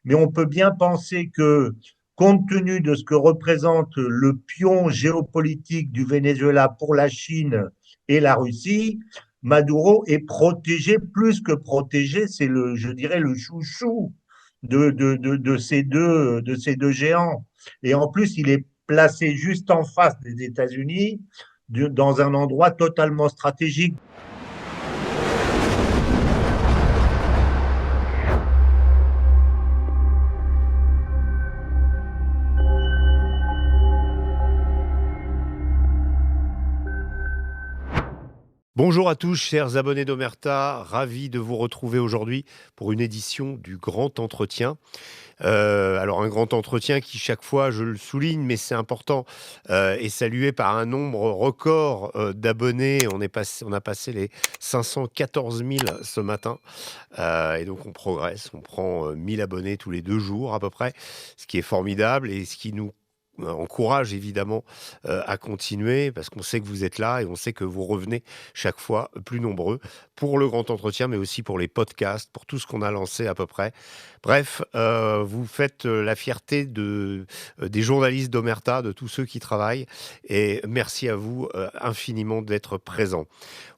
mais on peut bien penser que, compte tenu de ce que représente le pion géopolitique du Venezuela pour la Chine et la Russie, Maduro est protégé, plus que protégé, c'est je dirais, le chouchou de ces deux géants. Et en plus, il est placé juste en face des États-Unis, dans un endroit totalement stratégique. Bonjour à tous, chers abonnés d'Omerta, ravi de vous retrouver aujourd'hui pour une édition du Grand Entretien. Alors un grand entretien qui chaque fois, je le souligne, mais c'est important, est salué par un nombre record d'abonnés. On a passé les 514 000 ce matin, et donc on progresse, on prend 1000 abonnés tous les 2 jours à peu près, ce qui est formidable et ce qui nous encourage évidemment à continuer parce qu'on sait que vous êtes là et on sait que vous revenez chaque fois plus nombreux pour le grand entretien, mais aussi pour les podcasts, pour tout ce qu'on a lancé à peu près. Bref, vous faites la fierté des journalistes d'Omerta, de tous ceux qui travaillent, et merci à vous infiniment d'être présents.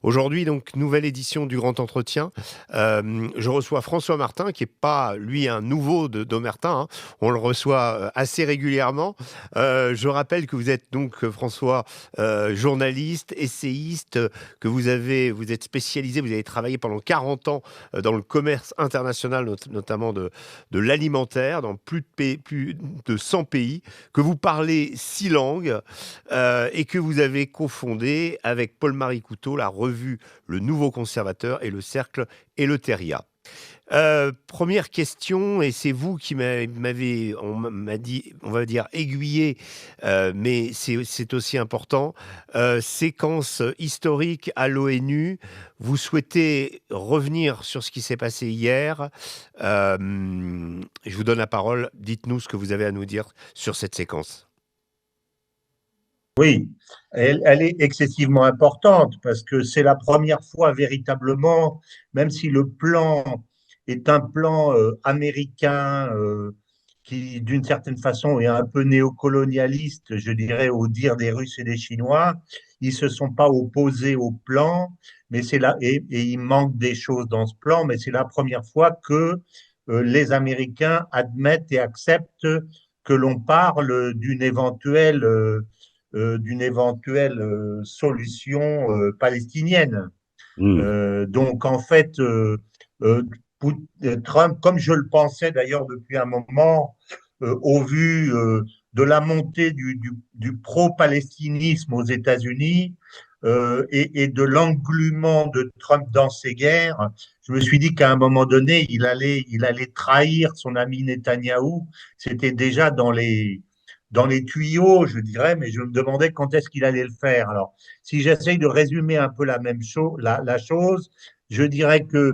Aujourd'hui, donc, nouvelle édition du Grand Entretien. Je reçois François Martin, qui n'est pas, lui, un nouveau d'Omerta, hein. On le reçoit assez régulièrement. Je rappelle que vous êtes donc, François, journaliste, essayiste, que vous êtes spécialisé, vous avez travaillé pendant 40 ans dans le commerce international, notamment de l'alimentaire, dans plus de 100 pays, que vous parlez 6 langues et que vous avez cofondé avec Paul-Marie Couteau la revue Le Nouveau Conservateur et le Cercle Eleutheria. Première question, et c'est vous qui m'avez, on m'a dit, on va dire aiguillé, mais c'est aussi important. Séquence historique à l'ONU. Vous souhaitez revenir sur ce qui s'est passé hier. Je vous donne la parole. Dites-nous ce que vous avez à nous dire sur cette séquence. Oui, elle est excessivement importante parce que c'est la première fois véritablement, même si le plan est un plan américain qui, d'une certaine façon, est un peu néocolonialiste, je dirais, au dire des Russes et des Chinois, ils se sont pas opposés au plan, mais c'est là, et il manque des choses dans ce plan, mais c'est la première fois que les Américains admettent et acceptent que l'on parle d'une éventuelle solution palestinienne. Donc, en fait, euh, Trump, comme je le pensais d'ailleurs depuis un moment, au vu de la montée du pro-palestinisme aux États-Unis et de l'englument de Trump dans ces guerres, je me suis dit qu'à un moment donné, il allait trahir son ami Netanyahou. C'était déjà dans les tuyaux, je dirais, mais je me demandais quand est-ce qu'il allait le faire. Alors, si j'essaye de résumer un peu la même chose, la chose, je dirais que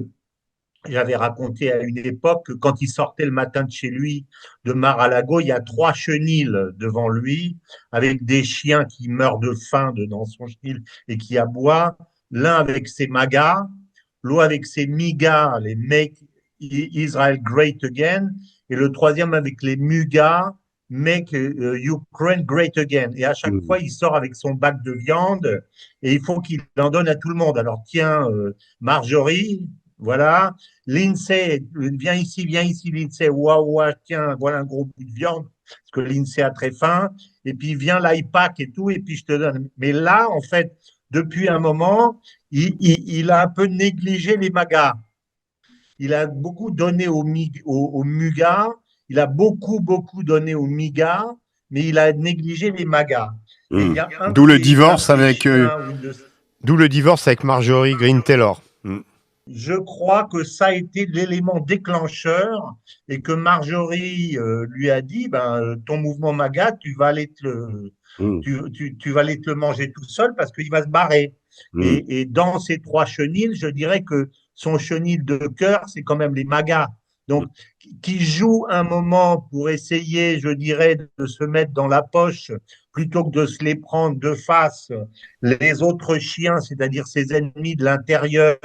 j'avais raconté à une époque que quand il sortait le matin de chez lui, de Mar-a-Lago, il y a 3 chenils devant lui, avec des chiens qui meurent de faim dans son chenil et qui aboient, l'un avec ses magas, l'autre avec ses migas, les Make Israel Great Again, et le troisième avec les mugas, Make Ukraine Great Again. Et à chaque fois, il sort avec son bac de viande et il faut qu'il en donne à tout le monde. Alors, tiens, Marjorie, voilà. L'INSEE, viens ici, l'INSEE, waouh, tiens, voilà un gros bout de viande, parce que l'INSEE a très faim, et puis vient l'IPAC et tout, et puis je te donne. Mais là, en fait, depuis un moment, il a un peu négligé les magas. Il a beaucoup donné aux mugas, il a beaucoup donné aux migas, mais il a négligé les magas. Et il y a D'où le divorce un de ses chiens ou une de D'où le divorce avec Marjorie Green Taylor. Je crois que ça a été l'élément déclencheur et que Marjorie lui a dit, ben, ton mouvement MAGA, tu vas aller te le manger tout seul parce qu'il va se barrer. Et dans ces 3 chenils, je dirais que son chenil de cœur, c'est quand même les MAGA. Donc, qui joue un moment pour essayer, je dirais, de se mettre dans la poche plutôt que de se les prendre de face les autres chiens, c'est-à-dire ses ennemis de l'intérieur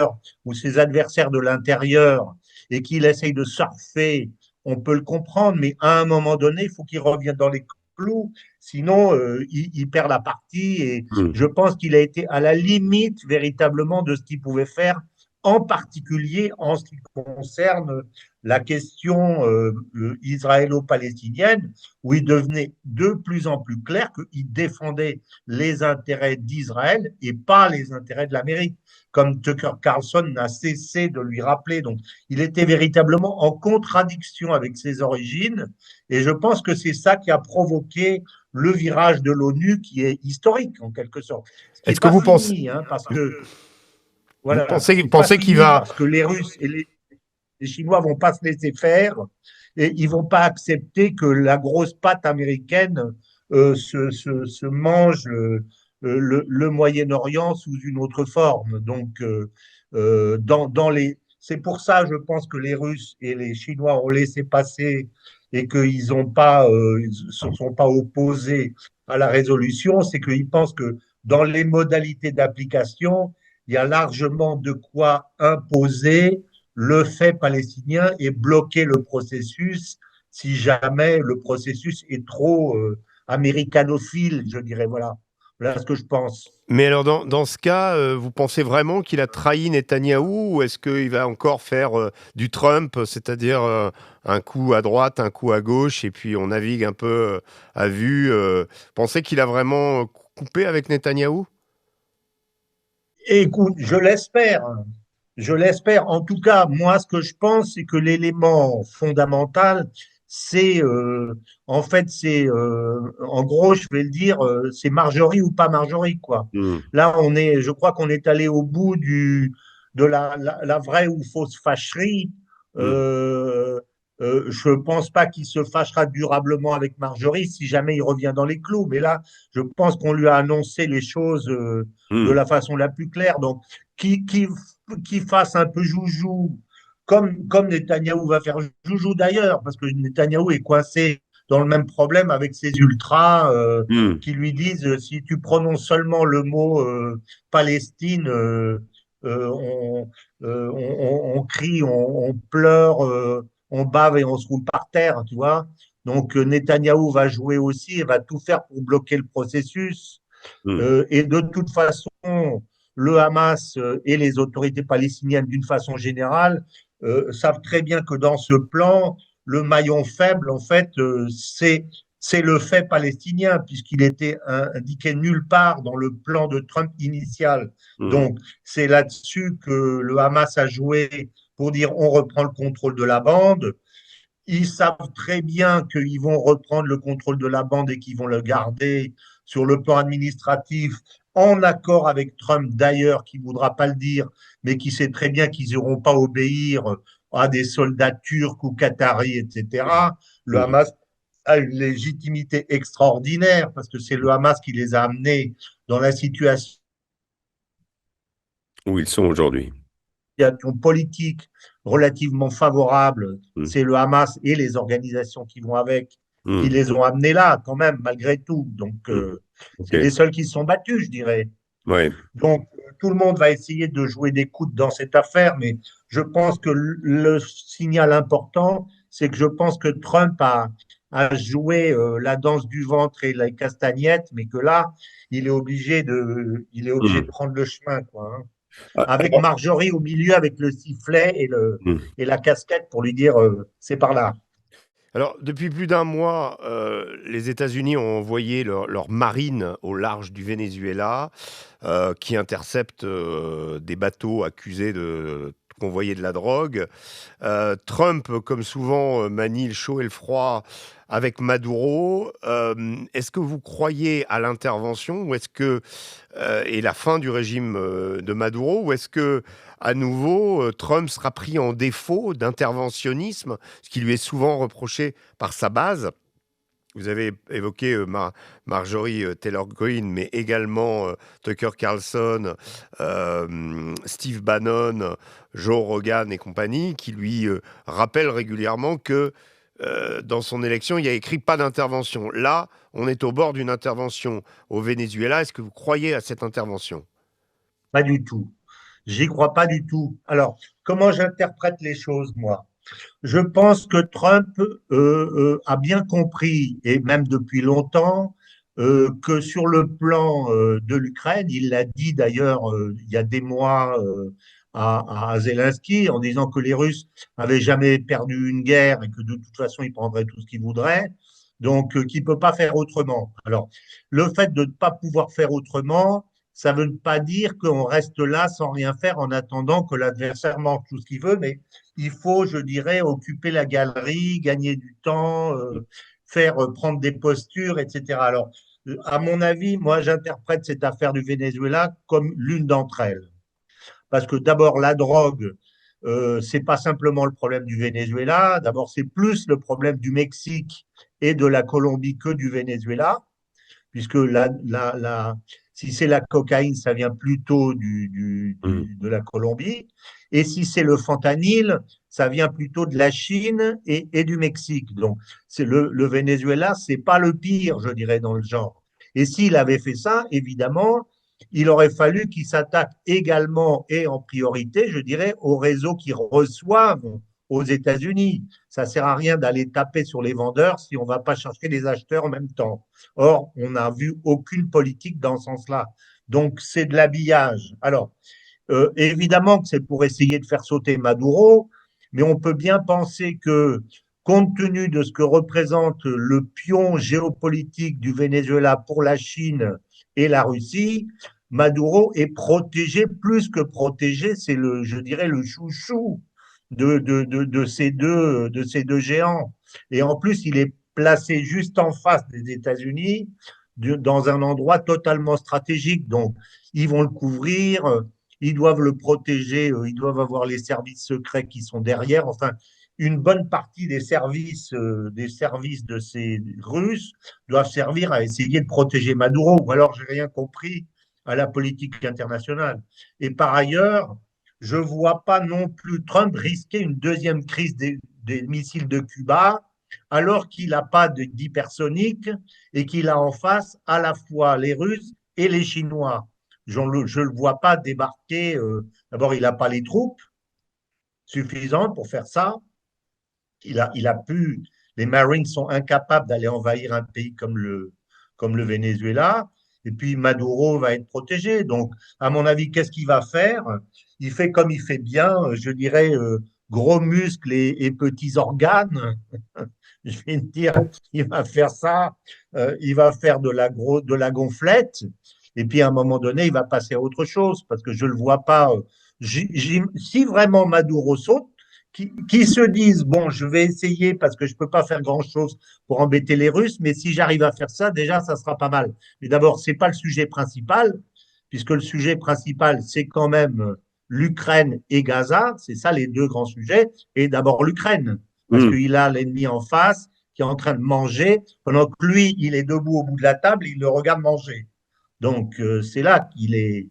ou ses adversaires de l'intérieur, et qu'il essaye de surfer on peut le comprendre, mais à un moment donné, il faut qu'il revienne dans les clous, sinon il perd la partie. Et Hmm. je pense qu'il a été à la limite véritablement de ce qu'il pouvait faire, en particulier en ce qui concerne la question israélo-palestinienne, où il devenait de plus en plus clair qu'il défendait les intérêts d'Israël et pas les intérêts de l'Amérique, comme Tucker Carlson n'a cessé de lui rappeler. Donc, il était véritablement en contradiction avec ses origines, et je pense que c'est ça qui a provoqué le virage de l'ONU, qui est historique en quelque sorte. Ce qui n'est Est-ce que pas vous pensez, fini, hein, parce que vous voilà, pensez, c'est pas pensez qu'il fini va, parce que les Russes et les Chinois vont pas se laisser faire et ils vont pas accepter que la grosse patte américaine se mange le Moyen-Orient sous une autre forme. Donc, c'est pour ça, je pense que les Russes et les Chinois ont laissé passer et qu'ils se sont pas opposés à la résolution, c'est qu'ils pensent que dans les modalités d'application, il y a largement de quoi imposer le fait palestinien et bloquer le processus si jamais le processus est trop américanophile, je dirais. Voilà. Voilà ce que je pense. mais alors dans ce cas, vous pensez vraiment qu'il a trahi Netanyahou ou est-ce qu'il va encore faire du Trump, c'est-à-dire un coup à droite, un coup à gauche, et puis on navigue un peu à vue pensez qu'il a vraiment coupé avec Netanyahou? Et écoute, je l'espère. Je l'espère. En tout cas, moi, ce que je pense, c'est que l'élément fondamental, c'est en fait, en gros, je vais le dire, c'est Marjorie ou pas Marjorie, quoi. Hmm. Là, je crois qu'on est allé au bout de la vraie ou fausse fâcherie. Hmm. Je pense pas qu'il se fâchera durablement avec Marjorie si jamais il revient dans les clous. Mais là, je pense qu'on lui a annoncé les choses de Hmm. la façon la plus claire. Donc, qui, qui, qui fasse un peu joujou, comme Netanyahou va faire joujou d'ailleurs, parce que Netanyahou est coincé dans le même problème avec ses ultras Hmm. qui lui disent si tu prononces seulement le mot Palestine, euh, on, on crie, on pleure, on bave et on se roule par terre, tu vois. Donc Netanyahou va jouer aussi et va tout faire pour bloquer le processus. Hmm. Et de toute façon, le Hamas et les autorités palestiniennes, d'une façon générale, savent très bien que dans ce plan, le maillon faible, en fait, c'est le fait palestinien, puisqu'il était indiqué nulle part dans le plan de Trump initial. Hmm. Donc, c'est là-dessus que le Hamas a joué pour dire on reprend le contrôle de la bande. Ils savent très bien qu'ils vont reprendre le contrôle de la bande et qu'ils vont le garder sur le plan administratif, en accord avec Trump d'ailleurs, qui ne voudra pas le dire, mais qui sait très bien qu'ils n'iront pas obéir à des soldats turcs ou qataris, etc. Le Hmm. Hamas a une légitimité extraordinaire parce que c'est le Hamas qui les a amenés dans la situation Où ils sont aujourd'hui. politique relativement favorable, Hmm. c'est le Hamas et les organisations qui vont avec, qui Hmm. les ont amenés là quand même, malgré tout. Donc, Hmm. Ok. c'est les seuls qui se sont battus, je dirais. Ouais. Donc, tout le monde va essayer de jouer des coudes dans cette affaire, mais je pense que le signal important, c'est que je pense que Trump a joué la danse du ventre et la castagnette, mais que là, il est obligé de Hmm. prendre le chemin, quoi, hein, Ah, avec alors, Marjorie au milieu, avec le sifflet hmm. et la casquette pour lui dire c'est par là. Alors, depuis plus d'un mois, les États-Unis ont envoyé leur marine au large du Venezuela, qui interceptent des bateaux accusés de convoyer de la drogue. Trump, comme souvent, manie le chaud et le froid avec Maduro. Est-ce que vous croyez à l'intervention ou est-ce que et la fin du régime de Maduro, ou est-ce que à nouveau Trump sera pris en défaut d'interventionnisme, ce qui lui est souvent reproché par sa base? Vous avez évoqué Marjorie Taylor Greene, mais également Tucker Carlson, Steve Bannon, Joe Rogan et compagnie, qui lui rappellent régulièrement que dans son élection, il y a écrit pas d'intervention. Là, on est au bord d'une intervention au Venezuela. Est-ce que vous croyez à cette intervention? Pas du tout. J'y crois pas du tout. Alors, comment j'interprète les choses, moi? Je pense que Trump a bien compris, et même depuis longtemps, que sur le plan de l'Ukraine, il l'a dit d'ailleurs il y a des mois à Zelensky, en disant que les Russes n'avaient jamais perdu une guerre et que de toute façon ils prendraient tout ce qu'ils voudraient, donc qu'il ne peut pas faire autrement. Alors, le fait de ne pas pouvoir faire autrement, ça ne veut pas dire qu'on reste là sans rien faire en attendant que l'adversaire mange tout ce qu'il veut, mais il faut, je dirais, occuper la galerie, gagner du temps, faire prendre des postures, etc. Alors, à mon avis, moi, j'interprète cette affaire du Venezuela comme l'une d'entre elles. Parce que d'abord, la drogue, c'est pas simplement le problème du Venezuela. D'abord, c'est plus le problème du Mexique et de la Colombie que du Venezuela, puisque si c'est la cocaïne, ça vient plutôt de la Colombie. Et si c'est le fentanyl, ça vient plutôt de la Chine et du Mexique. Donc, le Venezuela, c'est pas le pire, je dirais, dans le genre. Et s'il avait fait ça, évidemment, il aurait fallu qu'il s'attaque également et en priorité, je dirais, aux réseaux qui reçoivent aux États-Unis. Ça ne sert à rien d'aller taper sur les vendeurs si on ne va pas chercher les acheteurs en même temps. Or, on n'a vu aucune politique dans ce sens-là. Donc, c'est de l'habillage. Alors, évidemment que c'est pour essayer de faire sauter Maduro, mais on peut bien penser que, compte tenu de ce que représente le pion géopolitique du Venezuela pour la Chine et la Russie, Maduro est protégé, plus que protégé, c'est je dirais, le chouchou de ces deux géants. Et en plus, il est placé juste en face des États-Unis, dans un endroit totalement stratégique. Donc, ils vont le couvrir, ils doivent le protéger, ils doivent avoir les services secrets qui sont derrière. Enfin, une bonne partie des services de ces Russes doivent servir à essayer de protéger Maduro, ou alors j'ai rien compris à la politique internationale. Et par ailleurs, je ne vois pas non plus Trump risquer une deuxième crise des missiles de Cuba, alors qu'il n'a pas d'hypersonique et qu'il a en face à la fois les Russes et les Chinois. Je ne le vois pas débarquer. D'abord, il n'a pas les troupes suffisantes pour faire ça. Il a pu. Les Marines sont incapables d'aller envahir un pays comme le Venezuela. Et puis Maduro va être protégé. Donc, à mon avis, qu'est-ce qu'il va faire? Il fait comme il fait bien, je dirais, gros muscles et petits organes. Je vais dire, il va faire ça, il va faire de la gonflette, et puis à un moment donné, il va passer à autre chose, parce que je ne le vois pas. Si vraiment Maduro saute, qui se disent, bon, je vais essayer parce que je ne peux pas faire grand-chose pour embêter les Russes, mais si j'arrive à faire ça, déjà, ça sera pas mal. Mais d'abord, ce n'est pas le sujet principal, puisque le sujet principal, c'est quand même l'Ukraine et Gaza, c'est ça les deux grands sujets, et d'abord l'Ukraine, parce qu'il a l'ennemi en face qui est en train de manger, pendant que lui, il est debout au bout de la table, il le regarde manger. Donc, c'est là qu'il est.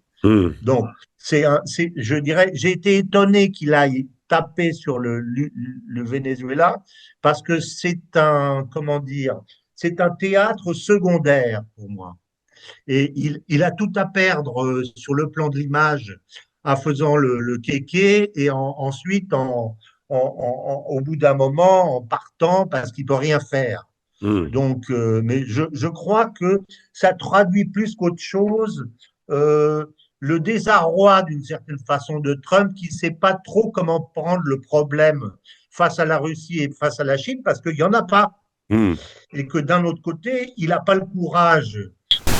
Donc, je dirais, j'ai été étonné qu'il aille taper sur le Venezuela parce que c'est comment dire, c'est un théâtre secondaire pour moi. Et il a tout à perdre sur le plan de l'image en faisant le kéké et ensuite au bout d'un moment en partant parce qu'il ne peut rien faire. Donc, mais je crois que ça traduit plus qu'autre chose le désarroi d'une certaine façon de Trump qui ne sait pas trop comment prendre le problème face à la Russie et face à la Chine parce qu'il n'y en a pas. Et que d'un autre côté, il n'a pas le courage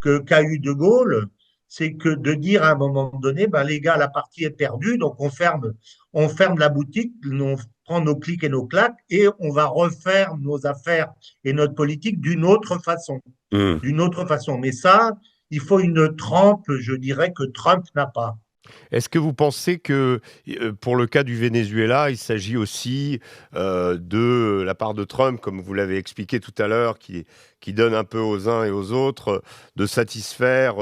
qu'a eu De Gaulle, c'est que de dire à un moment donné, ben les gars, la partie est perdue, donc on ferme la boutique, on prend nos clics et nos claques et on va refaire nos affaires et notre politique d'une autre façon. D'une autre façon. Mais ça, il faut une trempe, je dirais, que Trump n'a pas. Est-ce que vous pensez que, pour le cas du Venezuela, il s'agit aussi de la part de Trump, comme vous l'avez expliqué tout à l'heure, qui donne un peu aux uns et aux autres, de satisfaire,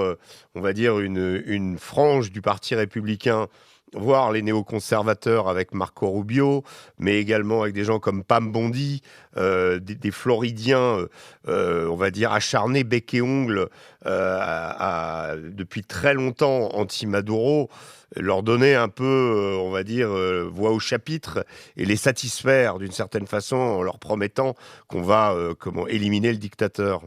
on va dire, une frange du Parti républicain voir les néoconservateurs avec Marco Rubio, mais également avec des gens comme Pam Bondi, des Floridiens, on va dire, acharnés, bec et ongles, depuis très longtemps anti-Maduro, leur donner un peu, on va dire, voix au chapitre et les satisfaire d'une certaine façon en leur promettant qu'on va éliminer le dictateur.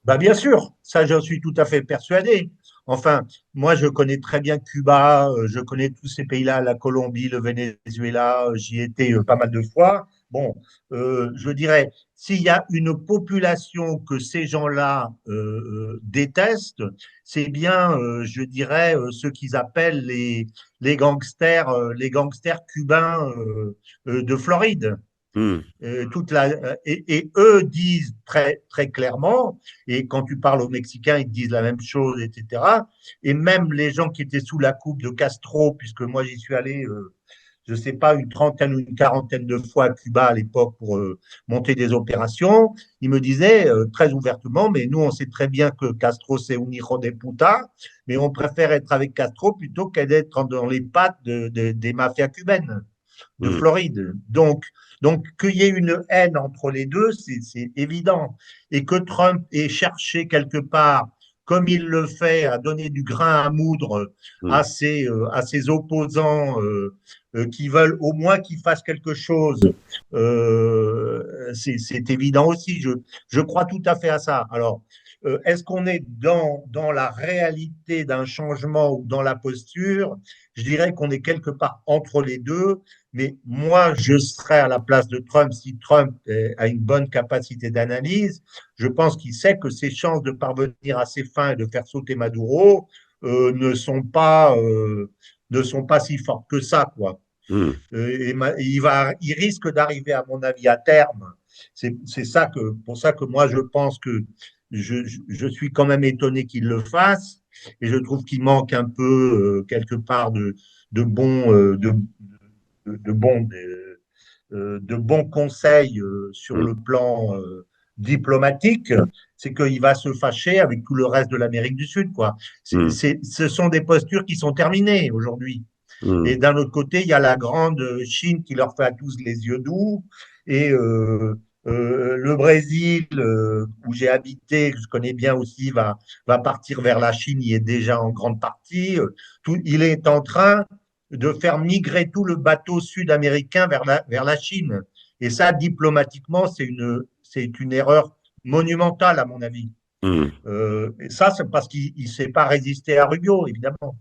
Bah bien sûr, ça j'en suis tout à fait persuadé. Enfin, moi je connais très bien Cuba, je connais tous ces pays-là, la Colombie, le Venezuela, j'y étais pas mal de fois. Bon, je dirais, s'il y a une population que ces gens-là détestent, c'est bien, je dirais, ceux qu'ils appellent les gangsters cubains de Floride. Hmm. Et eux disent très, très clairement, et quand tu parles aux Mexicains, ils te disent la même chose, etc. Et même les gens qui étaient sous la coupe de Castro, puisque moi j'y suis allé, je ne sais pas, une trentaine ou une quarantaine de fois à Cuba à l'époque pour monter des opérations, ils me disaient très ouvertement, mais nous on sait très bien que Castro c'est un hijo de puta, mais on préfère être avec Castro plutôt qu'être dans les pattes des mafias cubaines de Hmm. Floride. Donc qu'il y ait une haine entre les deux, c'est évident. Et que Trump ait cherché quelque part, comme il le fait, à donner du grain à moudre Hmm. à ses opposants qui veulent au moins qu'il fasse quelque chose, c'est évident aussi. Je crois tout à fait à ça. Alors, est-ce qu'on est dans la réalité d'un changement ou dans la posture? Je dirais qu'on est quelque part entre les deux. Mais moi, je serais à la place de Trump si Trump a une bonne capacité d'analyse. Je pense qu'il sait que ses chances de parvenir à ses fins et de faire sauter Maduro ne sont pas si fortes que ça, quoi. Hmm. Il risque d'arriver, à mon avis, à terme. C'est ça pour ça que moi, je pense que je suis quand même étonné qu'il le fasse. Et je trouve qu'il manque un peu, quelque part, de bons, de bons, de bons conseils sur Hmm. le plan diplomatique, c'est qu'il va se fâcher avec tout le reste de l'Amérique du Sud, quoi. Hmm. Ce sont des postures qui sont terminées aujourd'hui. Hmm. Et d'un autre côté, il y a la grande Chine qui leur fait à tous les yeux doux. Et le Brésil, où j'ai habité, que je connais bien aussi, va partir vers la Chine, il est déjà en grande partie. Il est en train de faire migrer tout le bateau sud-américain vers la Chine. Et ça, diplomatiquement, c'est une erreur monumentale, à mon avis. Hmm. Et ça, c'est parce qu'il ne s'est pas résisté à Rubio, évidemment.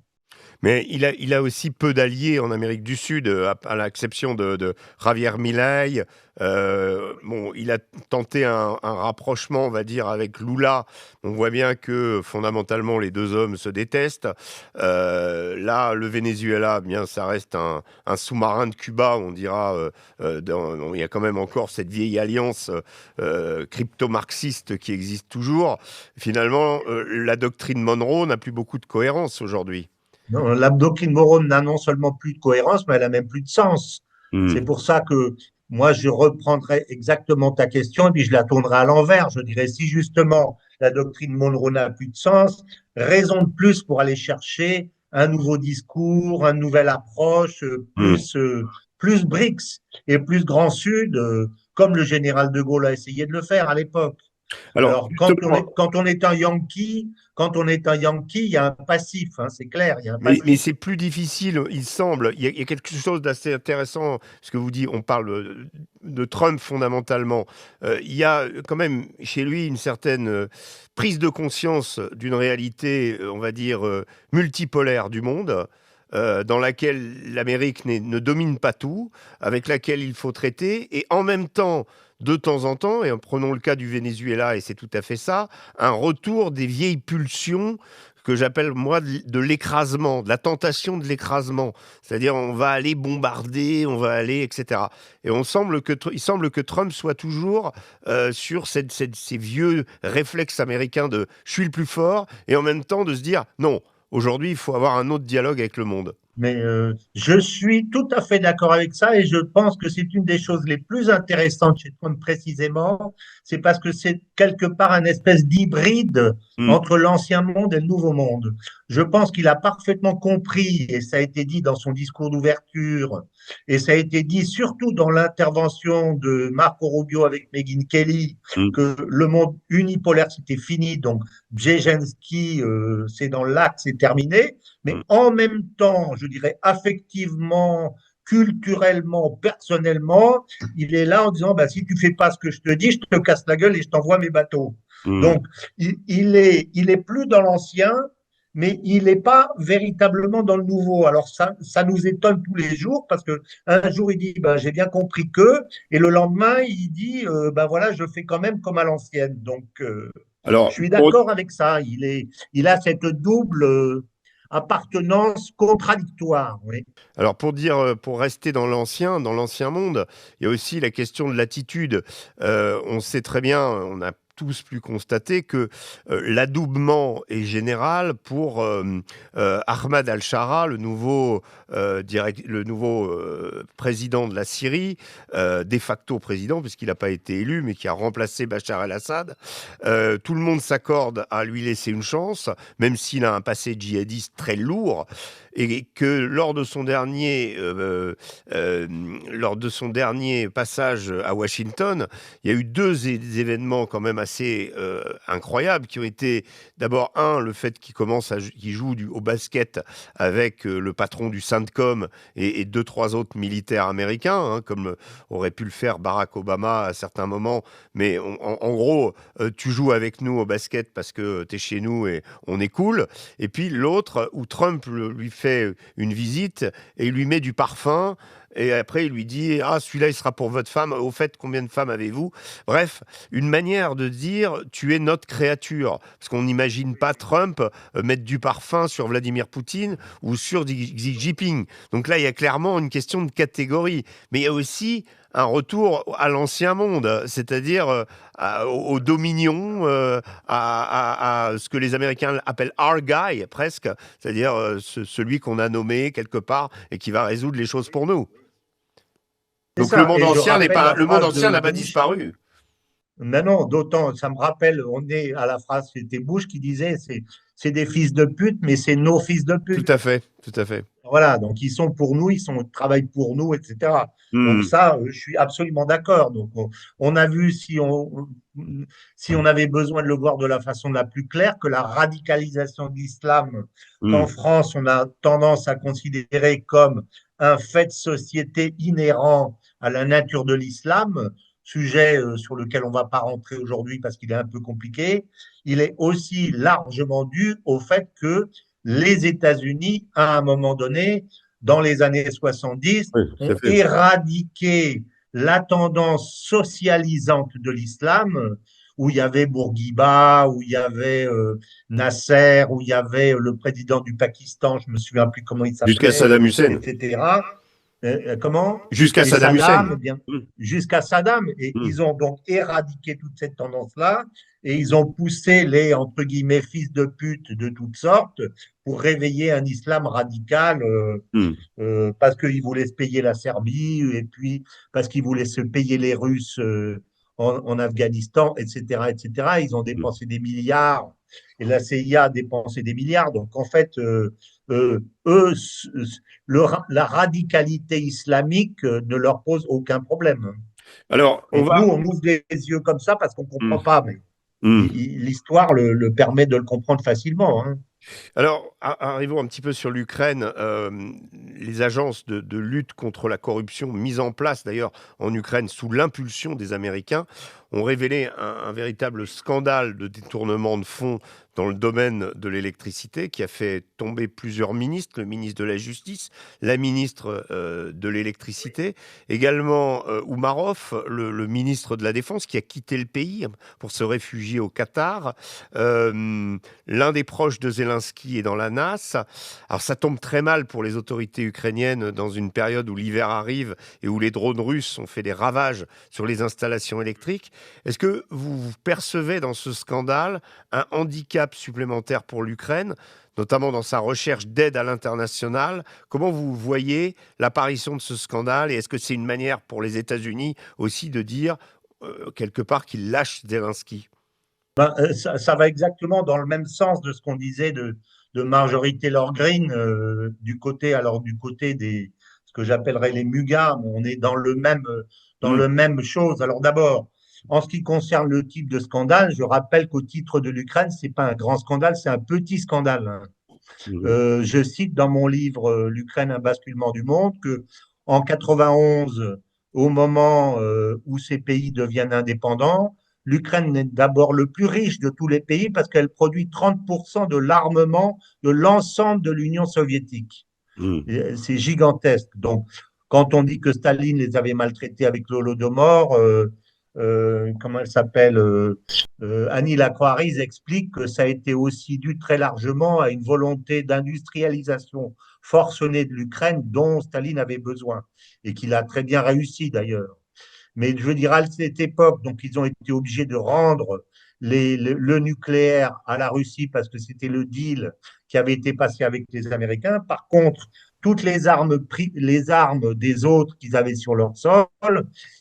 Mais il a aussi peu d'alliés en Amérique du Sud, à l'exception de Javier Milei. Bon, il a tenté un rapprochement, on va dire, avec Lula. On voit bien que fondamentalement les deux hommes se détestent. Là, le Venezuela, bien, ça reste un sous-marin de Cuba, on dira. Il y a quand même encore cette vieille alliance crypto-marxiste qui existe toujours. Finalement, la doctrine Monroe n'a plus beaucoup de cohérence aujourd'hui. Non, la doctrine Monroe n'a non seulement plus de cohérence, mais elle a même plus de sens. C'est Hmm. pour ça que moi, je reprendrai exactement ta question et puis je la tournerai à l'envers. Je dirais, si justement la doctrine Monroe n'a plus de sens, raison de plus pour aller chercher un nouveau discours, une nouvelle approche, Hmm. plus BRICS et plus Grand Sud, comme le général de Gaulle a essayé de le faire à l'époque. Alors, Alors, justement, quand on est un Yankee, il y a un passif, hein, c'est clair, il y a un Mais passif. c'est plus difficile, il semble. Il y a quelque chose d'assez intéressant, ce que vous dites, on parle de Trump fondamentalement. Il y a quand même chez lui une certaine prise de conscience d'une réalité, on va dire, multipolaire du monde, dans laquelle l'Amérique ne domine pas tout, avec laquelle il faut traiter, et en même temps, de temps en temps, et prenons le cas du Venezuela, et c'est tout à fait ça, un retour des vieilles pulsions que j'appelle moi de l'écrasement, de la tentation de l'écrasement. C'est-à-dire on va aller bombarder, on va aller, etc. Et il semble que Trump soit toujours sur ces vieux réflexes américains de « je suis le plus fort » et en même temps de se dire « non, aujourd'hui il faut avoir un autre dialogue avec le monde ». Mais je suis tout à fait d'accord avec ça et je pense que c'est une des choses les plus intéressantes chez Trump précisément. C'est parce que c'est quelque part un espèce d'hybride Hmm, entre l'ancien monde et le nouveau monde. Je pense qu'il a parfaitement compris, et ça a été dit dans son discours d'ouverture, et ça a été dit surtout dans l'intervention de Marco Rubio avec Megyn Kelly, hmm, que le monde unipolaire c'était fini, donc Brzezinski, c'est dans l'axe, c'est terminé. Mais hmm. en même temps, je dirais affectivement, culturellement, personnellement, il est là en disant bah, si tu fais pas ce que je te dis, je te casse la gueule et je t'envoie mes bateaux. Hmm. Donc, il est plus dans l'ancien, mais il n'est pas véritablement dans le nouveau. Alors, ça nous étonne tous les jours parce que un jour, il dit bah, j'ai bien compris que, et le lendemain, il dit bah, voilà, je fais quand même comme à l'ancienne. Donc, je Alors, suis d'accord avec ça. Il a cette double appartenance contradictoire. Oui. Alors pour rester dans l'ancien monde, il y a aussi la question de l'attitude. On sait très bien, on a tous pu constater que l'adoubement est général pour Ahmad al-Shara, le nouveau président de la Syrie, de facto président, puisqu'il n'a pas été élu, mais qui a remplacé Bachar el-Assad. Tout le monde s'accorde à lui laisser une chance, même s'il a un passé djihadiste très lourd, et que lors de son dernier passage à Washington, il y a eu deux événements quand même assez incroyables qui ont été d'abord le fait qu'il joue au basket avec le patron du CENTCOM et deux trois autres militaires américains, hein, comme aurait pu le faire Barack Obama à certains moments. Mais en gros, tu joues avec nous au basket parce que tu es chez nous et on est cool. Et puis l'autre où Trump lui fait une visite et il lui met du parfum et après il lui dit ah celui-là il sera pour votre femme, au fait combien de femmes avez-vous? Bref, une manière de dire tu es notre créature, parce qu'on n'imagine pas Trump mettre du parfum sur Vladimir Poutine ou sur Xi Jinping. Donc là il y a clairement une question de catégorie, mais il y a aussi un retour à l'ancien monde, c'est-à-dire au dominion, à ce que les Américains appellent our guy, presque, c'est-à-dire celui qu'on a nommé quelque part et qui va résoudre les choses pour nous. C'est Donc le ça. monde Et je ancien rappelle la le monde phrase ancien n'a de pas Bush. disparu. Non, non, d'autant, ça me rappelle, on est à la phrase, c'était Bush qui disait c'est des fils de pute, mais c'est nos fils de Tout pute. à fait, tout à fait. Voilà, donc ils sont pour nous, ils travaillent pour nous, etc. Donc Hmm, ça, je suis absolument d'accord. Donc on a vu, si on avait besoin de le voir de la façon la plus claire, que la radicalisation de l'islam, qu'en hmm, France, on a tendance à considérer comme un fait de société inhérent à la nature de l'islam, sujet sur lequel on ne va pas rentrer aujourd'hui parce qu'il est un peu compliqué, il est aussi largement dû au fait que les États-Unis, à un moment donné, dans les années 70, oui, tout à ont fait. éradiqué la tendance socialisante de l'islam, où il y avait Bourguiba, où il y avait Nasser, où il y avait le président du Pakistan, je me souviens plus comment il Jusqu'à s'appelait, Saddam Hussein. etc. Comment? Jusqu'à Et Saddam Hussein. Saddam, eh bien, Hmm, jusqu'à Saddam. Et hmm, ils ont donc éradiqué toute cette tendance-là et ils ont poussé les, entre guillemets, fils de pute de toutes sortes pour réveiller un islam radical hmm, parce qu'ils voulaient se payer la Serbie et puis parce qu'ils voulaient se payer les Russes en Afghanistan, etc., etc. Ils ont hmm. dépensé des milliards et la CIA a dépensé des milliards. Donc, en fait, eux, la radicalité islamique ne leur pose aucun problème. Alors, on Et nous, va. on ouvre les yeux comme ça parce qu'on ne Hmm, comprend pas, mais hmm. l'histoire le permet de le comprendre facilement. Hein. Alors, arrivons un petit peu sur l'Ukraine. Les agences de lutte contre la corruption mises en place d'ailleurs en Ukraine sous l'impulsion des Américains ont révélé un véritable scandale de détournement de fonds dans le domaine de l'électricité qui a fait tomber plusieurs ministres, le ministre de la Justice, la ministre de l'électricité, également Oumarov, le ministre de la Défense, qui a quitté le pays pour se réfugier au Qatar. L'un des proches de Zelensky est dans la NAS. Alors ça tombe très mal pour les autorités ukrainiennes dans une période où l'hiver arrive et où les drones russes ont fait des ravages sur les installations électriques. Est-ce que vous percevez dans ce scandale un handicap supplémentaire pour l'Ukraine, notamment dans sa recherche d'aide à l'international? Comment vous voyez l'apparition de ce scandale, et est-ce que c'est une manière pour les États-Unis aussi de dire quelque part qu'ils lâchent Zelensky? Ça va exactement dans le même sens de ce qu'on disait de Marjorie Taylor Greene, du côté des, ce que j'appellerais les mugas. On est dans Mmh. le même chose. Alors d'abord, en ce qui concerne le type de scandale, je rappelle qu'au titre de l'Ukraine, c'est pas un grand scandale, c'est un petit scandale, hein. Mmh. Je cite dans mon livre L'Ukraine, un basculement du monde, que en 91, au moment où ces pays deviennent indépendants, l'Ukraine est d'abord le plus riche de tous les pays parce qu'elle produit 30% de l'armement de l'ensemble de l'Union soviétique. Mmh. C'est gigantesque. Donc, quand on dit que Staline les avait maltraités avec l'Holodomor, comment elle s'appelle, Annie Lacroix explique que ça a été aussi dû très largement à une volonté d'industrialisation forcenée de l'Ukraine dont Staline avait besoin et qu'il a très bien réussi d'ailleurs. Mais je veux dire, à cette époque, donc ils ont été obligés de rendre le nucléaire à la Russie parce que c'était le deal qui avait été passé avec les Américains. Par contre, toutes les armes des autres qu'ils avaient sur leur sol,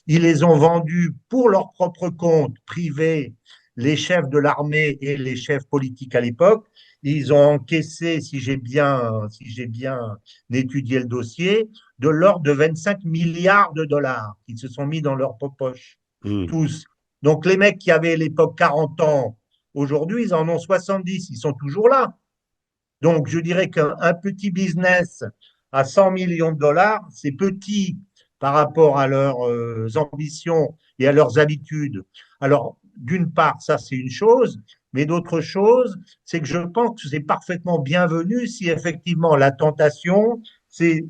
ils les ont vendues pour leur propre compte privé, les chefs de l'armée et les chefs politiques à l'époque. Ils ont encaissé, si j'ai bien étudié le dossier, de l'ordre de 25 milliards de dollars qui se sont mis dans leur poche, Mmh. tous. Donc les mecs qui avaient à l'époque 40 ans, aujourd'hui, ils en ont 70, ils sont toujours là. Donc je dirais qu'un petit business à 100 millions de dollars, c'est petit par rapport à leurs ambitions et à leurs habitudes. Alors, d'une part, ça c'est une chose, mais d'autre chose, c'est que je pense que c'est parfaitement bienvenu si effectivement la tentation, c'est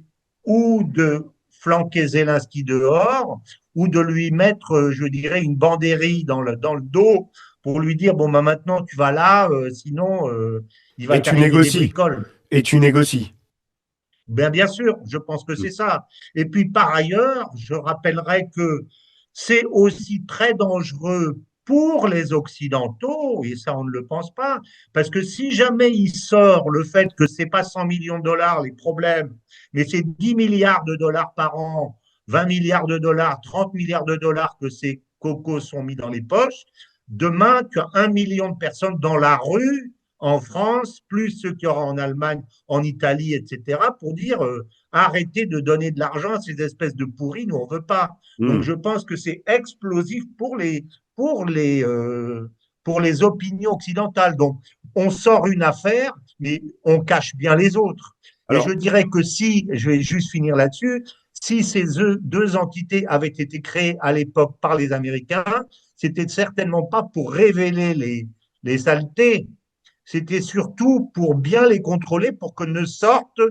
ou de flanquer Zelensky dehors, ou de lui mettre, je dirais, une bandérie dans le dos pour lui dire, bon, bah, maintenant tu vas là, sinon il va Et tu t'arriver des négocies. bricoles. Et tu négocies. Bien sûr, je pense que Mmh. c'est ça. Et puis par ailleurs, je rappellerai que c'est aussi très dangereux pour les Occidentaux, et ça on ne le pense pas, parce que si jamais il sort le fait que c'est pas 100 millions de dollars les problèmes, mais c'est 10 milliards de dollars par an, 20 milliards de dollars, 30 milliards de dollars que ces cocos sont mis dans les poches, demain tu as 1 million de personnes dans la rue en France, plus ceux qu'il y aura en Allemagne, en Italie, etc., pour dire arrêtez de donner de l'argent à ces espèces de pourris, nous on veut pas. Donc Mmh. je pense que c'est explosif pour les, euh, pour les opinions occidentales. Donc on sort une affaire, mais on cache bien les autres. Et je Alors, dirais que si, je vais juste finir là-dessus, si ces deux entités avaient été créées à l'époque par les Américains, c'était certainement pas pour révéler les saletés, c'était surtout pour bien les contrôler, pour que ne sortent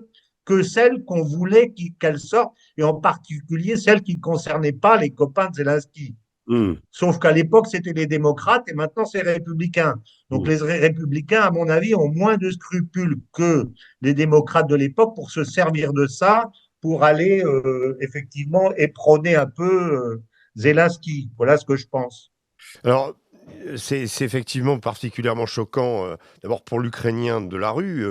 que celles qu'on voulait qu'elles sortent, et en particulier celles qui ne concernaient pas les copains de Zelensky. mmh. Sauf qu'à l'époque, c'était les démocrates et maintenant, c'est les républicains. Donc, Mmh. les républicains, à mon avis, ont moins de scrupules que les démocrates de l'époque pour se servir de ça, pour aller effectivement éperonner un peu Zelensky. Voilà ce que je pense. Alors, c'est effectivement particulièrement choquant, d'abord pour l'Ukrainien de la rue,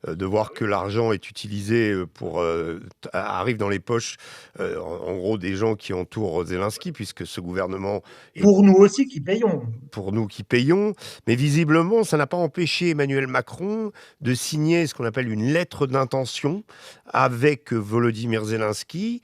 de voir que l'argent est utilisé arrive dans les poches, en gros, des gens qui entourent Zelensky, puisque ce gouvernement est Pour nous aussi qui payons. pour nous qui payons. Mais visiblement, ça n'a pas empêché Emmanuel Macron de signer ce qu'on appelle une lettre d'intention avec Volodymyr Zelensky,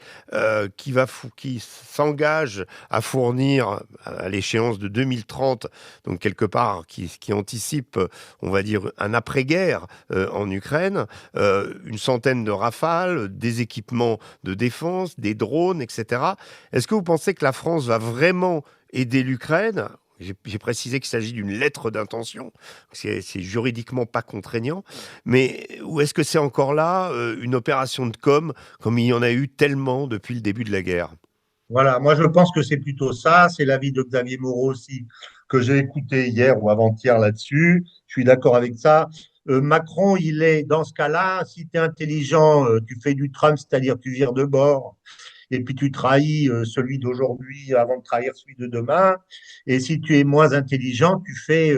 qui s'engage à fournir à l'échéance de 2030, donc quelque part qui anticipe, on va dire, un après-guerre en Ukraine, une centaine de Rafales, des équipements de défense, des drones, etc. Est-ce que vous pensez que la France va vraiment aider l'Ukraine? J'ai précisé qu'il s'agit d'une lettre d'intention, c'est juridiquement pas contraignant, mais ou est-ce que c'est encore là une opération de com, comme il y en a eu tellement depuis le début de la guerre? Voilà, moi je pense que c'est plutôt ça. C'est l'avis de Xavier Moreau aussi, que j'ai écouté hier ou avant-hier là-dessus. Je suis d'accord avec ça. Macron, il est dans ce cas-là, si tu es intelligent, tu fais du Trump, c'est-à-dire tu vires de bord et puis tu trahis celui d'aujourd'hui avant de trahir celui de demain. Et si tu es moins intelligent, tu fais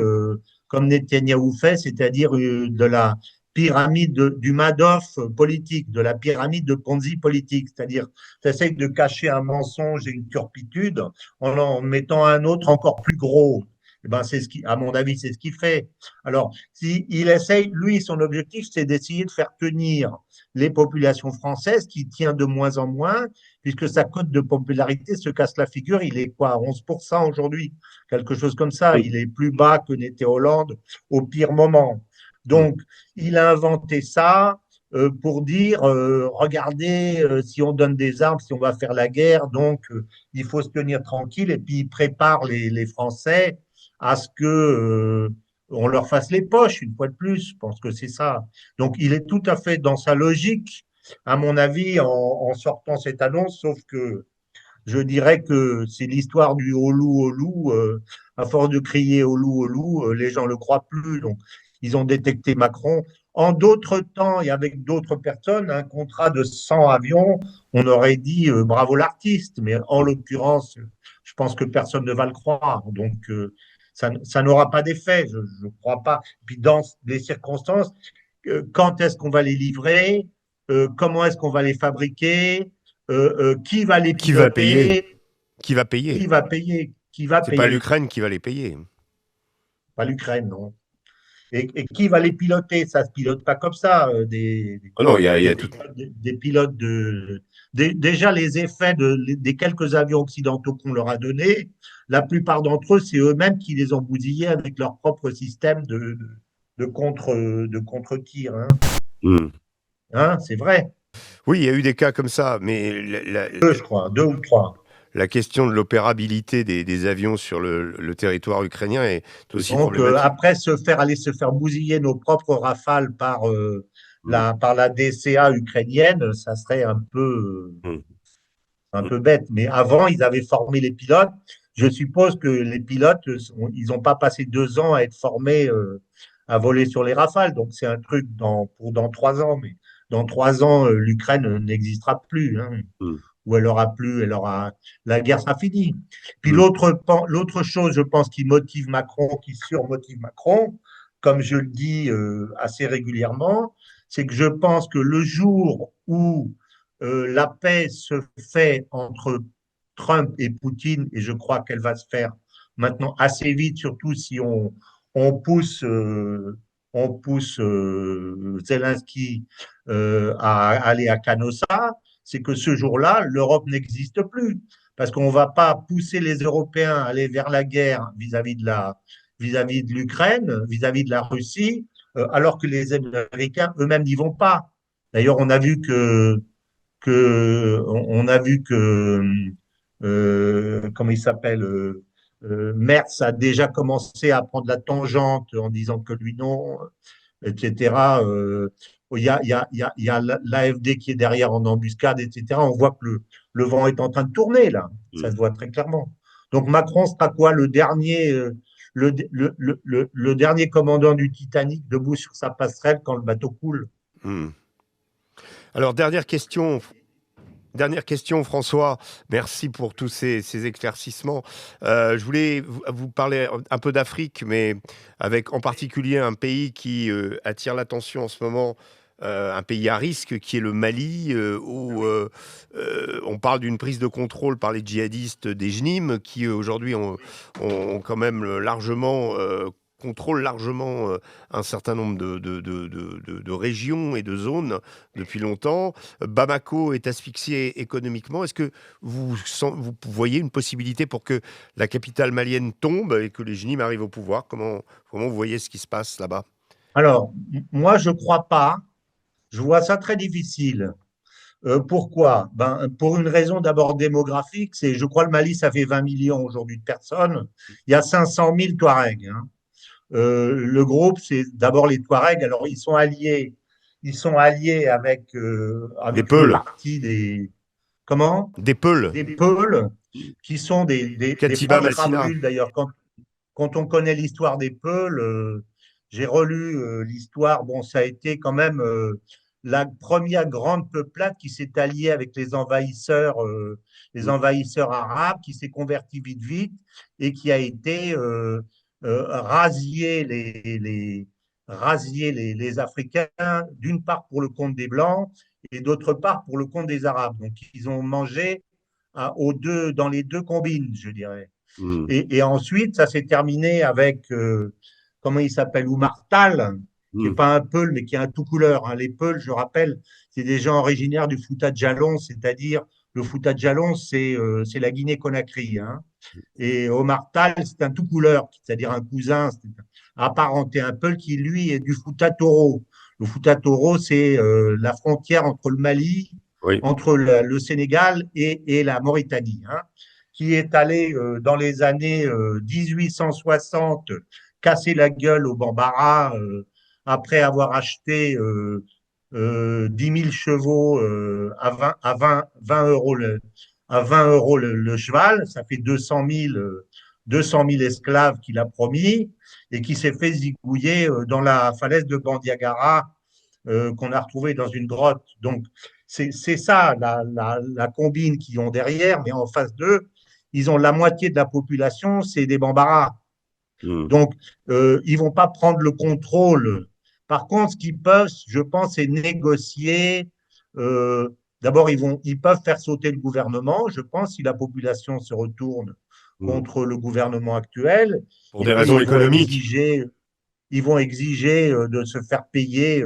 comme Netanyahou fait, c'est-à-dire de la du Madoff politique, de la pyramide de Ponzi politique, c'est-à-dire tu essayes de cacher un mensonge et une turpitude en mettant un autre encore plus gros. Eh ben, c'est à mon avis, c'est ce qu'il fait. Alors, si il essaye, lui, son objectif, c'est d'essayer de faire tenir les populations françaises, qui tient de moins en moins, puisque sa cote de popularité se casse la figure. Il est quoi, à 11% aujourd'hui, quelque chose comme ça. Oui. Il est plus bas que n'était Hollande au pire moment. Donc, il a inventé ça pour dire, regardez, si on donne des armes, si on va faire la guerre, donc il faut se tenir tranquille. Et puis, il prépare les Français à ce que on leur fasse les poches, une fois de plus. Je pense que c'est ça. Donc, il est tout à fait dans sa logique, à mon avis, en sortant cette annonce, sauf que je dirais que c'est l'histoire du au loup. À force de crier au loup, les gens ne le croient plus. Donc, ils ont détecté Macron. En d'autres temps et avec d'autres personnes, un contrat de 100 avions, on aurait dit bravo l'artiste. Mais en l'occurrence, je pense que personne ne va le croire. Donc, ça n'aura pas d'effet, je ne crois pas. Puis, dans les circonstances, quand est-ce qu'on va les livrer, comment est-ce qu'on va les fabriquer, qui va les Qui va payer? piloter, Qui va payer? qui va payer, qui va C'est pas payer, l'Ukraine qui va les payer. pas l'Ukraine, non. Et qui va les piloter? Ça se pilote pas comme ça. Oh non, il y Des a tout. pilotes, des pilotes déjà les effets des quelques avions occidentaux qu'on leur a donnés, la plupart d'entre eux, c'est eux-mêmes qui les ont bousillés avec leur propre système de contre-tir. Hein. Hmm. Hein, c'est vrai. Oui, il y a eu des cas comme ça, mais Deux, je crois, deux ou trois. la question de l'opérabilité des avions sur le territoire ukrainien est aussi Donc, problématique. après aller se faire bousiller nos propres rafales Hmm. par la DCA ukrainienne, ça serait Hmm. un peu bête. Mais avant, ils avaient formé les pilotes. Je suppose que les pilotes, ils n'ont pas passé 2 ans à être formés à voler sur les rafales. Donc, c'est un truc pour dans 3 ans. Mais dans 3 ans, l'Ukraine n'existera plus. Hein. Hmm. Ou la guerre sera finie. Puis Hmm. l'autre chose, je pense, qui motive Macron, qui surmotive Macron, comme je le dis assez régulièrement, c'est que je pense que le jour où la paix se fait entre Trump et Poutine, et je crois qu'elle va se faire maintenant assez vite, surtout si on pousse, Zelensky à aller à Canossa, c'est que ce jour-là, l'Europe n'existe plus. Parce qu'on ne va pas pousser les Européens à aller vers la guerre vis-à-vis de l'Ukraine, vis-à-vis de la Russie, alors que les Américains eux-mêmes n'y vont pas. D'ailleurs, on a vu que comment il s'appelle, Merz a déjà commencé à prendre la tangente en disant que lui non, etc. Il y a l'AFD qui est derrière en embuscade, etc. On voit que le vent est en train de tourner là, ça se voit très clairement. Donc Macron sera quoi, le dernier commandant du Titanic debout sur sa passerelle quand le bateau coule? Hmm. Alors, dernière question, François. Merci pour tous ces éclaircissements. Je voulais vous parler un peu d'Afrique, mais avec en particulier un pays qui attire l'attention en ce moment, un pays à risque, qui est le Mali, où on parle d'une prise de contrôle par les djihadistes des JNIM, qui aujourd'hui ont quand même largement contrôlent largement un certain nombre de régions et de zones depuis longtemps. Bamako est asphyxié économiquement. Est-ce que vous voyez une possibilité pour que la capitale malienne tombe et que les JNIM arrivent au pouvoir? Comment vous voyez ce qui se passe là-bas? Alors, moi, je ne crois pas. Je vois ça très difficile. Pourquoi? Ben, pour une raison d'abord démographique, je crois, le Mali, ça fait 20 millions aujourd'hui de personnes. Il y a 500 000 Touaregs. Hein. Le groupe, c'est d'abord les Touaregs. Alors, ils sont alliés Des avec une Peuls. partie des, comment? Des Peuls. Des Peuls, qui sont des Katiba proches Massina. crapules. D'ailleurs, quand on connaît l'histoire des Peuls, j'ai relu l'histoire. Bon, ça a été quand même la première grande peuplade qui s'est alliée avec les envahisseurs arabes, qui s'est convertie vite vite et qui a été rasier les Africains, d'une part pour le compte des Blancs et d'autre part pour le compte des Arabes. Donc ils ont mangé dans les deux combines, je dirais. Et ensuite, ça s'est terminé avec, comment il s'appelle, Oumar Tall, qui n'est pas un Peul, mais qui est un tout couleur. Hein. Les Peuls, je rappelle, c'est des gens originaires du Fouta Djallon, c'est-à-dire le Fouta Djallon, c'est la Guinée-Conakry. Hein. Et Omar Tall, c'est un tout couleur, c'est-à-dire un cousin apparenté à un Peul qui, lui, est du Fouta Toro. Le Fouta Toro, c'est la frontière entre le Mali, entre le Sénégal et la Mauritanie. Hein, qui est allé dans les années 1860 casser la gueule au Bambara après avoir acheté 10 000 chevaux à 20 euros le cheval. Ça fait 200 000 esclaves qu'il a promis et qui s'est fait zigouiller dans la falaise de Bandiagara qu'on a retrouvé dans une grotte. Donc, c'est ça la combine qu'ils ont derrière, mais en face d'eux, ils ont la moitié de la population, c'est des Bambara. Donc, ils vont pas prendre le contrôle. Par contre, ce qu'ils peuvent, je pense, c'est négocier. D'abord, ils peuvent faire sauter le gouvernement, je pense, si la population se retourne contre le gouvernement actuel. Pour des raisons économiques. Ils vont exiger de se faire payer.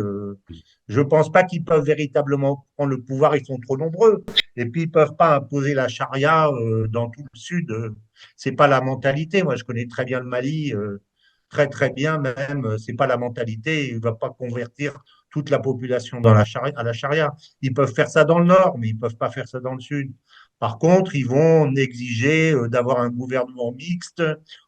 Je ne pense pas qu'ils peuvent véritablement prendre le pouvoir, ils sont trop nombreux. Et puis, ils ne peuvent pas imposer la charia dans tout le sud. Ce n'est pas la mentalité. Moi, je connais très bien le Mali, très très bien même. Ce n'est pas la mentalité. Il ne va pas convertir toute la population à la charia. Ils peuvent faire ça dans le nord, mais ils ne peuvent pas faire ça dans le sud. Par contre, ils vont exiger d'avoir un gouvernement mixte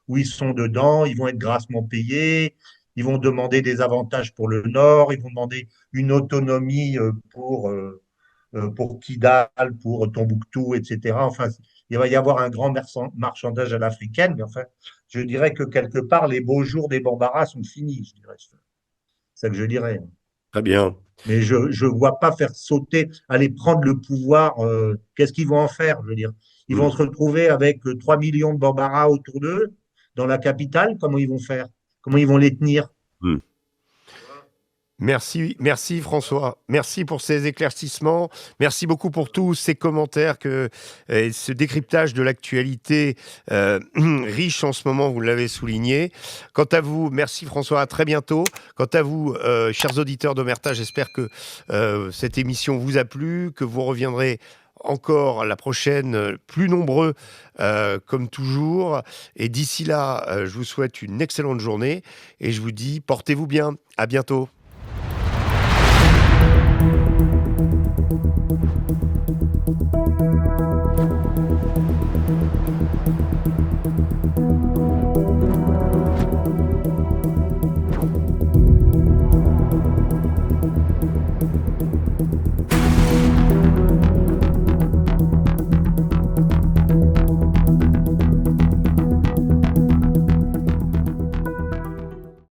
où ils sont dedans, ils vont être grassement payés. Ils vont demander des avantages pour le Nord, ils vont demander une autonomie pour Kidal, pour Tombouctou, etc. Enfin, il va y avoir un grand marchandage à l'africaine, mais enfin, je dirais que quelque part, les beaux jours des Bambara sont finis, je dirais. C'est ça que je dirais. Très bien. Mais je ne vois pas faire sauter, aller prendre le pouvoir. Qu'est-ce qu'ils vont en faire, je veux dire? Ils vont se retrouver avec 3 millions de Bambara autour d'eux, dans la capitale. Comment ils vont faire? Comment ils vont les tenir? Merci François. Merci pour ces éclaircissements. Merci beaucoup pour tous ces commentaires et ce décryptage de l'actualité riche en ce moment, vous l'avez souligné. Quant à vous, merci François, à très bientôt. Quant à vous, chers auditeurs d'Omerta, j'espère que cette émission vous a plu, que vous reviendrez encore la prochaine, plus nombreux comme toujours. Et d'ici là, je vous souhaite une excellente journée et je vous dis portez-vous bien. À bientôt.